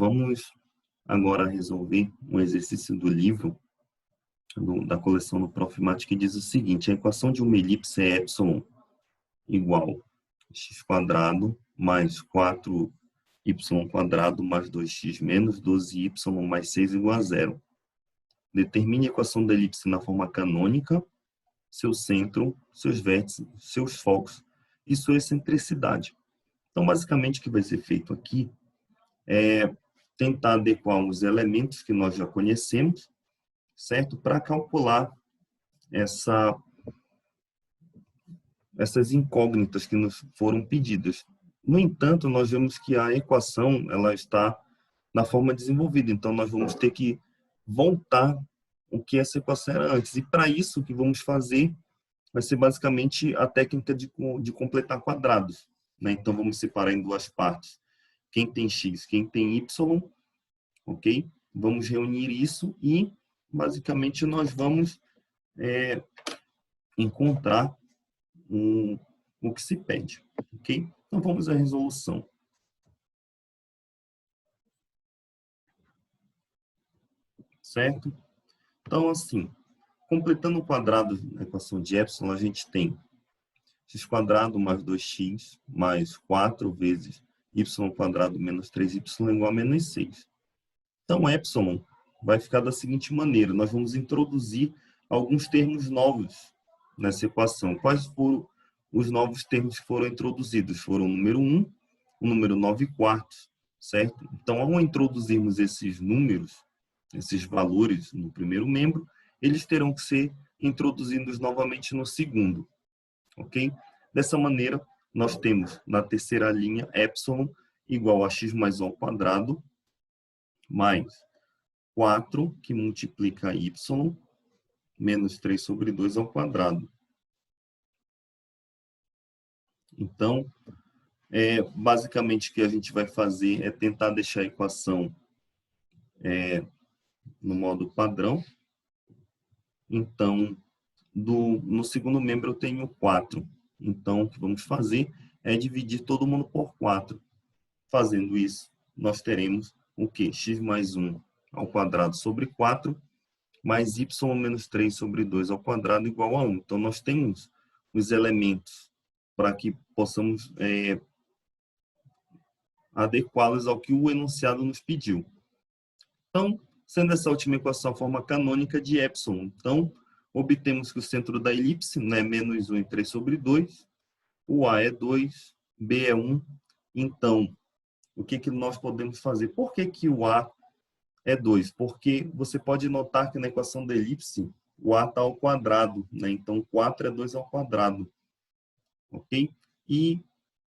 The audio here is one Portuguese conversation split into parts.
vamos agora resolver um exercício do livro, da coleção do Prof. Mate, que diz o seguinte: a equação de uma elipse é epsilon igual a x² mais 4y² mais 2x menos 12y mais 6 igual a 0. Determine a equação da elipse na forma canônica, seu centro, seus vértices, seus focos e sua excentricidade. Então, basicamente, o que vai ser feito aqui é tentar adequar os elementos que nós já conhecemos, certo? Para calcular essas incógnitas que nos foram pedidas. No entanto, nós vemos que a equação ela está na forma desenvolvida, então nós vamos ter que voltar o que essa equação era antes. E para isso, o que vamos fazer vai ser basicamente a técnica de completar quadrados, né? Então, vamos separar em duas partes. Quem tem x, quem tem y, ok? Vamos reunir isso e, basicamente, nós vamos encontrar o que se pede, ok? Então, vamos à resolução. Certo? Então, assim, completando o quadrado da equação de epsilon, a gente tem x² mais 2x mais 4 vezes y² menos 3y igual a menos 6. Então, epsilon vai ficar da seguinte maneira: nós vamos introduzir alguns termos novos nessa equação. Quais foram os novos termos que foram introduzidos? Foram o número 1, o número 9/4, certo? Então, ao introduzirmos esses números, esses valores no primeiro membro, eles terão que ser introduzidos novamente no segundo, ok? Dessa maneira, nós temos na terceira linha epsilon igual a x mais 1 ao quadrado mais 4, que multiplica y, menos 3 sobre 2 ao quadrado. Então, basicamente, o que a gente vai fazer é tentar deixar a equação no modo padrão. Então, no segundo membro eu tenho 4. Então, o que vamos fazer é dividir todo mundo por 4. Fazendo isso, nós teremos o quê? X mais 1 ao quadrado sobre 4, mais y menos 3 sobre 2 ao quadrado igual a 1. Então, nós temos os elementos para que possamos adequá-los ao que o enunciado nos pediu. Então, sendo essa última equação a forma canônica de epsilon, então, obtemos que o centro da elipse, né, menos 1 e 3 sobre 2, o A é 2, B é 1. Então, o que nós podemos fazer? Por que o A é 2? Porque você pode notar que na equação da elipse, o A está ao quadrado, né? Então, 4 é 2 ao quadrado. Ok? E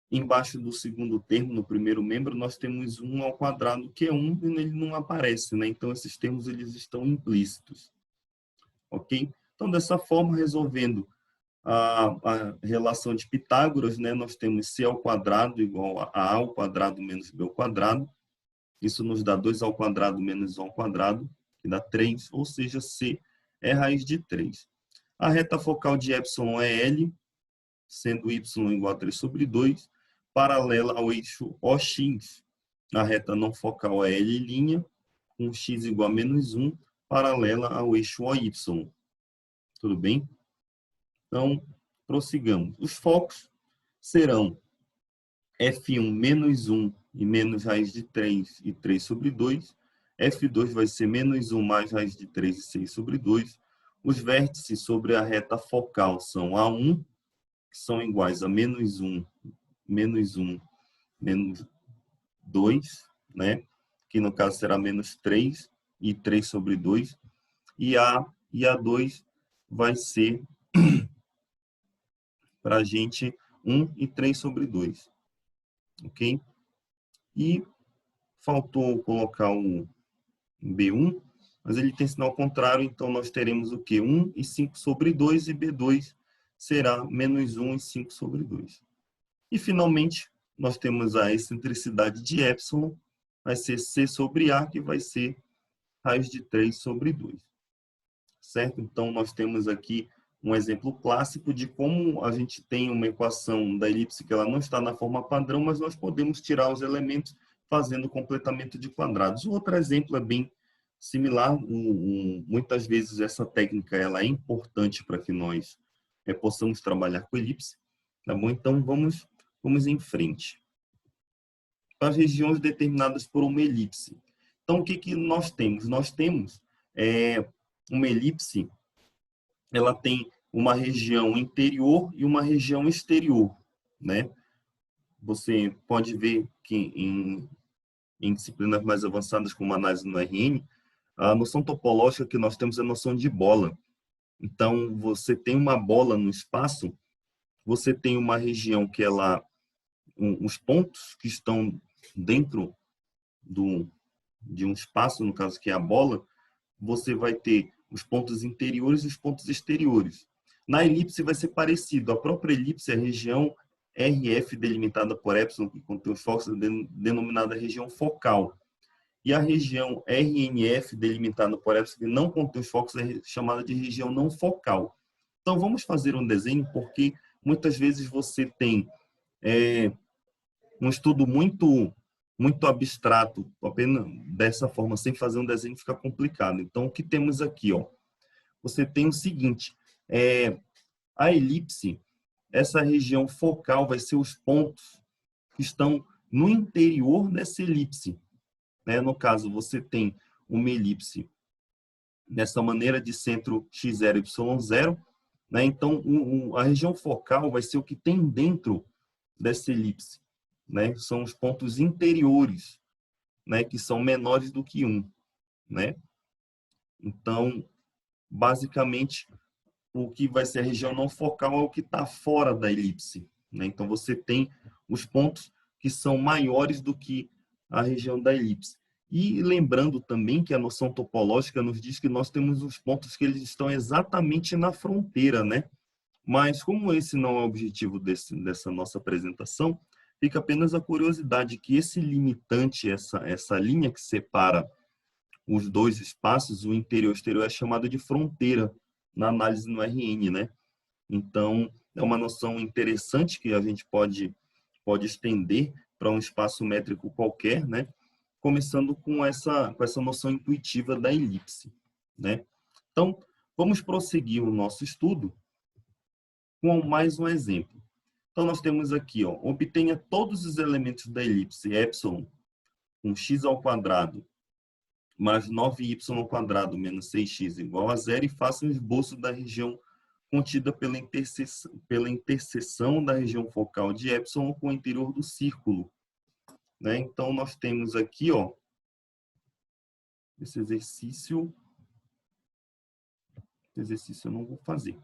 embaixo do segundo termo, no primeiro membro, nós temos 1 ao quadrado, que é 1, e ele não aparece, né? Então, esses termos eles estão implícitos. Ok? Então, dessa forma, resolvendo a relação de Pitágoras, né, nós temos c ao quadrado igual a ao quadrado menos b ao quadrado. Isso nos dá 2 ao quadrado menos 1 ao quadrado, que dá 3, ou seja, c é raiz de 3. A reta focal de epsilon é L, sendo y igual a 3 sobre 2, paralela ao eixo OX. A reta não focal é L', com x igual a menos 1, paralela ao eixo OY. Tudo bem? Então, prossigamos. Os focos serão F1 menos 1 e menos raiz de 3 e 3 sobre 2. F2 vai ser menos 1 mais raiz de 3 e 6 sobre 2. Os vértices sobre a reta focal são A1, que são iguais a menos 1, menos 2, né? Que no caso será menos 3 e 3 sobre 2. E A2 vai ser para a gente 1 e 3 sobre 2. Ok? E faltou colocar o B1, mas ele tem sinal contrário, então nós teremos o quê? 1 e 5 sobre 2, e B2 será menos 1 e 5 sobre 2. E, finalmente, nós temos a excentricidade de epsilon, vai ser C sobre A, que vai ser raiz de 3 sobre 2. Certo? Então, nós temos aqui um exemplo clássico de como a gente tem uma equação da elipse que ela não está na forma padrão, mas nós podemos tirar os elementos fazendo completamento de quadrados. Outro exemplo é bem similar. Muitas vezes essa técnica ela é importante para que nós possamos trabalhar com elipse. Tá bom? Então, vamos em frente. As regiões determinadas por uma elipse. Então, o que nós temos? Nós temos uma elipse, ela tem uma região interior e uma região exterior, né? Você pode ver que em disciplinas mais avançadas, como análise no RN, a noção topológica que nós temos é a noção de bola. Então, você tem uma bola no espaço, você tem uma região que os pontos que estão dentro de um espaço, no caso que é a bola, você vai ter os pontos interiores e os pontos exteriores. Na elipse vai ser parecido. A própria elipse é a região RF delimitada por epsilon, que contém os focos, denominada região focal. E a região RNF delimitada por epsilon, que não contém os focos, é chamada de região não focal. Então, vamos fazer um desenho, porque muitas vezes você tem um estudo muito abstrato, apenas dessa forma, sem fazer um desenho, fica complicado. Então, o que temos aqui? Ó, você tem o seguinte, a elipse, essa região focal vai ser os pontos que estão no interior dessa elipse. Né? No caso, você tem uma elipse dessa maneira de centro x0, y0. Né? Então, a região focal vai ser o que tem dentro dessa elipse. Né? São os pontos interiores, né? Que são menores do que 1. Né? Então, basicamente, o que vai ser a região não focal é o que está fora da elipse. Né? Então, você tem os pontos que são maiores do que a região da elipse. E lembrando também que a noção topológica nos diz que nós temos os pontos que eles estão exatamente na fronteira, né? Mas como esse não é o objetivo dessa nossa apresentação, fica apenas a curiosidade que esse limitante, essa linha que separa os dois espaços, o interior e o exterior, é chamado de fronteira na análise no RN, né? Então, é uma noção interessante que a gente pode estender para um espaço métrico qualquer, né? Começando com essa noção intuitiva da elipse, né? Então, vamos prosseguir o nosso estudo com mais um exemplo. Então, nós temos aqui, ó, obtenha todos os elementos da elipse epsilon com x ao quadrado mais 9y² menos 6x igual a zero e faça um esboço da região contida pela interseção da região focal de epsilon com o interior do círculo. Né? Então, nós temos aqui, ó, esse exercício eu não vou fazer.